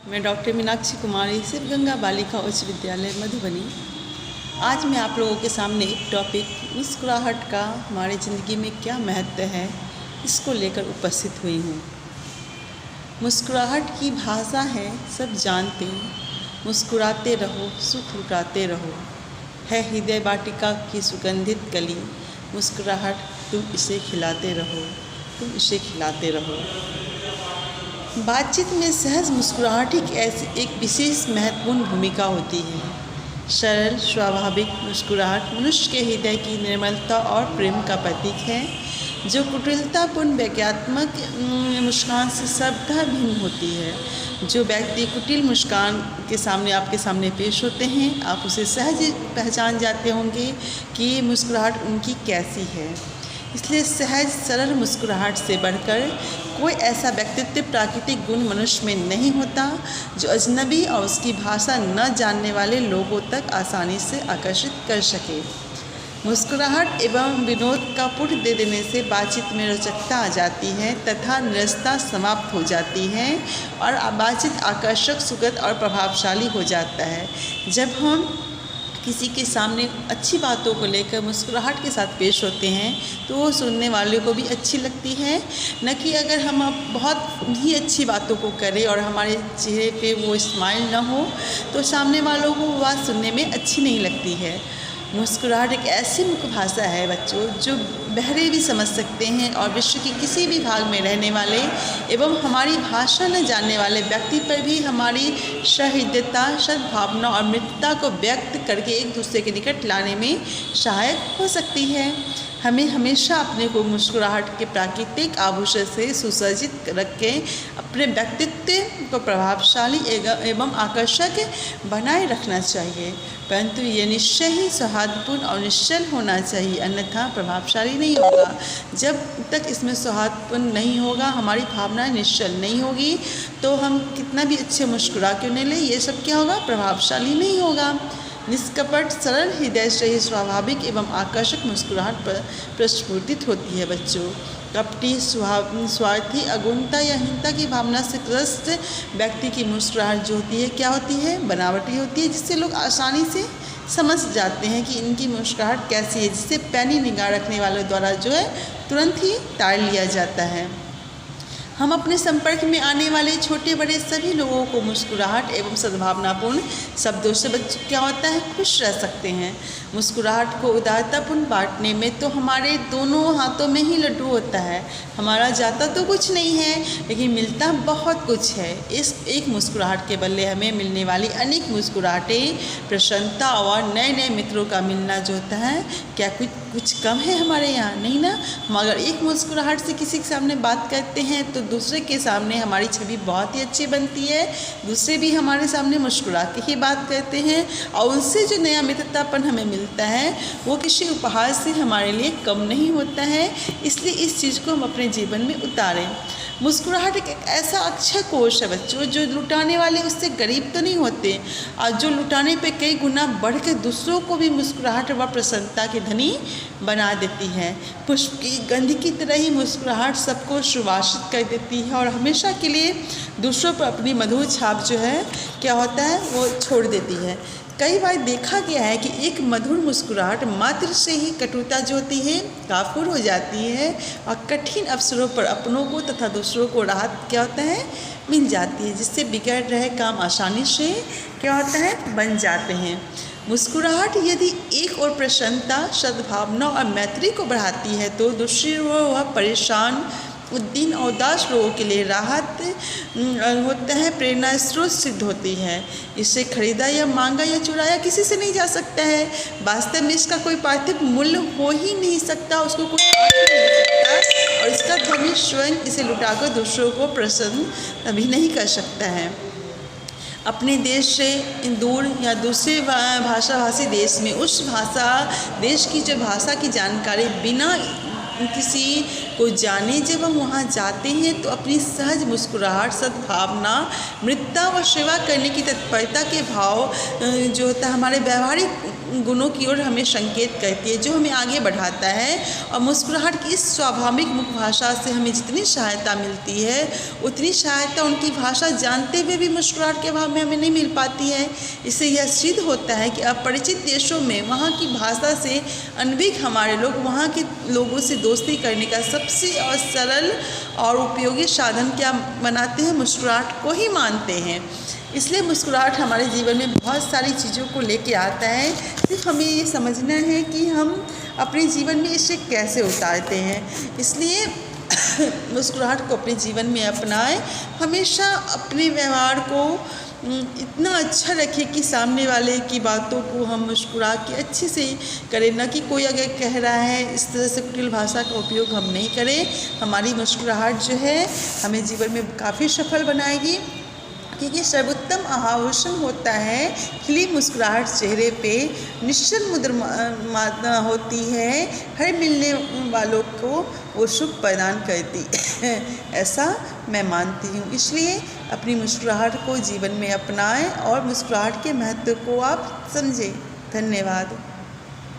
मैं डॉक्टर मीनाक्षी कुमारी सिद्धगंगा बालिका उच्च विद्यालय मधुबनी। आज मैं आप लोगों के सामने एक टॉपिक मुस्कुराहट का हमारी ज़िंदगी में क्या महत्व है इसको लेकर उपस्थित हुई हूँ। मुस्कुराहट की भाषा है सब जानते, मुस्कुराते रहो सुख लुटाते रहो, है हृदय वाटिका की सुगंधित कली, मुस्कुराहट तुम इसे खिलाते रहो, तुम इसे खिलाते रहो। बातचीत में सहज मुस्कुराहट एक विशेष महत्वपूर्ण भूमिका होती है। सरल स्वाभाविक मुस्कुराहट मनुष्य के हृदय की निर्मलता और प्रेम का प्रतीक है, जो कुटिलतापूर्ण व्यंग्यात्मक मुस्कान से सर्वथा भिन्न होती है। जो व्यक्ति कुटिल मुस्कान के सामने आपके सामने पेश होते हैं, आप उसे सहज पहचान जाते होंगे कि ये मुस्कुराहट उनकी कैसी है। इसलिए सहज सरल मुस्कुराहट से बढ़कर कोई ऐसा व्यक्तित्व प्राकृतिक गुण मनुष्य में नहीं होता जो अजनबी और उसकी भाषा न जानने वाले लोगों तक आसानी से आकर्षित कर सके। मुस्कुराहट एवं विनोद का पुट दे देने से बातचीत में रोचकता आ जाती है तथा निरसता समाप्त हो जाती है और बातचीत आकर्षक, सुखद और प्रभावशाली हो जाता है। जब हम किसी के सामने अच्छी बातों को लेकर मुस्कुराहट के साथ पेश होते हैं तो वो सुनने वाले को भी अच्छी लगती है, न कि अगर हम बहुत ही अच्छी बातों को करें और हमारे चेहरे पे वो स्माइल ना हो तो सामने वालों को वो बात सुनने में अच्छी नहीं लगती है। मुस्कुराहट एक ऐसी मुख्य भाषा है बच्चों जो बहरे भी समझ सकते हैं और विश्व के किसी भी भाग में रहने वाले एवं हमारी भाषा न जानने वाले व्यक्ति पर भी हमारी सहृदयता, सद्भावना और मित्रता को व्यक्त करके एक दूसरे के निकट लाने में सहायक हो सकती है। हमें हमेशा अपने को मुस्कुराहट के प्राकृतिक आभूषण से सुसज्जित रख के अपने व्यक्तित्व को प्रभावशाली एवं आकर्षक बनाए रखना चाहिए, परंतु ये निश्चय ही सौहार्दपूर्ण और निश्चल होना चाहिए, अन्यथा प्रभावशाली नहीं होगा। जब तक इसमें सौहार्दपूर्ण नहीं होगा, हमारी भावनाएं निश्चल नहीं होगी, तो हम कितना भी अच्छे मुस्कुरा क्यों नहीं ले, ये सब क्या होगा, प्रभावशाली नहीं होगा। निष्कपट सरल हृदय से ही स्वाभाविक एवं आकर्षक मुस्कुराहट प्रस्फुटित होती है बच्चों। कपटी, स्वार्थी, अगुणता या हीनता की भावना से ग्रस्त व्यक्ति की मुस्कुराहट जो होती है क्या होती है, बनावटी होती है, जिससे लोग आसानी से समझ जाते हैं कि इनकी मुस्कुराहट कैसी है, जिससे पैनी निगाह रखने वालों द्वारा जो है तुरंत ही टाल लिया जाता है। हम अपने संपर्क में आने वाले छोटे बड़े सभी लोगों को मुस्कुराहट एवं सद्भावनापूर्ण शब्दों से क्या होता है, खुश रह सकते हैं। मुस्कुराहट को उदारतापूर्ण बांटने में तो हमारे दोनों हाथों में ही लड्डू होता है। हमारा जाता तो कुछ नहीं है, लेकिन मिलता बहुत कुछ है। इस एक मुस्कुराहट के बदले हमें मिलने वाली अनेक मुस्कुराहटें, प्रसन्नता और नए नए मित्रों का मिलना जो होता है, क्या कुछ कम है हमारे यहाँ, नहीं ना। हम अगर एक मुस्कुराहट से किसी के सामने बात करते हैं तो दूसरे के सामने हमारी छवि बहुत ही अच्छी बनती है, दूसरे भी हमारे सामने मुस्कुरा के ही बात करते हैं और उनसे जो नया मित्रतापन हमें मिलता है वो किसी उपहार से हमारे लिए कम नहीं होता है। इसलिए इस चीज़ को हम अपने जीवन में उतारें। मुस्कुराहट एक ऐसा अच्छा कोष है बच्चों, जो लुटाने वाले उससे गरीब तो नहीं होते और जो लुटाने पे कई गुना बढ़ के दूसरों को भी मुस्कुराहट व प्रसन्नता की धनी बना देती है। पुष्प की गंध की तरह ही मुस्कुराहट सबको सुवासित कर देती है और हमेशा के लिए दूसरों पर अपनी मधुर छाप जो है क्या होता है वो छोड़ देती है। कई बार देखा गया है कि एक मधुर मुस्कुराहट मात्र से ही कटुता जो होती है काफूर हो जाती है और कठिन अवसरों पर अपनों को तथा दूसरों को राहत क्या होता है मिल जाती है, जिससे बिगड़ रहे काम आसानी से क्या होता है बन जाते हैं। मुस्कुराहट यदि एक और प्रसन्नता, सद्भावना और मैत्री को बढ़ाती है तो दूसरी ओर वह परेशान, उद्दीन और उदास लोगों के लिए राहत होता है, प्रेरणा स्रोत सिद्ध होती है। इसे खरीदा या मांगा या चुराया किसी से नहीं जा सकता है। वास्तव में इसका कोई पार्थिव मूल्य हो ही नहीं सकता, उसको कोई आंक नहीं सकता और इसका धनी स्वयं इसे लुटाकर दूसरों को प्रसन्न अभी नहीं कर सकता है। अपने देश से दूर या दूसरे भाषाभाषी देश में उस देश की जो भाषा की जानकारी बिना किसी को जाने जब हम वहाँ जाते हैं तो अपनी सहज मुस्कुराहट, सद्भावना, मित्रता व सेवा करने की तत्परता के भाव जो होता है हमारे व्यवहारिक गुणों की ओर हमें संकेत करती है, जो हमें आगे बढ़ाता है। और मुस्कुराहट की इस स्वाभाविक मुख भाषा से हमें जितनी सहायता मिलती है, उतनी सहायता उनकी भाषा जानते हुए भी मुस्कुराहट के अभाव में हमें नहीं मिल पाती है। इससे यह सिद्ध होता है कि अपरिचित देशों में वहाँ की भाषा से अनभिज्ञ हमारे लोग वहाँ के लोगों से दोस्ती करने का सबसे सरल और उपयोगी साधन क्या बनाते हैं? मुस्कुराहट को ही मानते हैं। इसलिए मुस्कुराहट हमारे जीवन में बहुत सारी चीज़ों को लेके आता है। सिर्फ हमें ये समझना है कि हम अपने जीवन में इसे कैसे उतारते हैं। इसलिए मुस्कुराहट को अपने जीवन में अपनाएं। हमेशा अपने व्यवहार को इतना अच्छा रखें कि सामने वाले की बातों को हम मुस्कुरा के अच्छे से करें, ना कि कोई अगर कह रहा है इस तरह से कुटिल भाषा का उपयोग हम नहीं करें। हमारी मुस्कुराहट जो है हमें जीवन में काफ़ी सफल बनाएगी, क्योंकि सर्वोत्तम आभूषण होता है खिली मुस्कुराहट चेहरे पे। निश्चल मुद्रा होती है, हर मिलने वालों को वो सुख प्रदान करती है, ऐसा मैं मानती हूँ। इसलिए अपनी मुस्कुराहट को जीवन में अपनाएं और मुस्कुराहट के महत्व को आप समझें। धन्यवाद।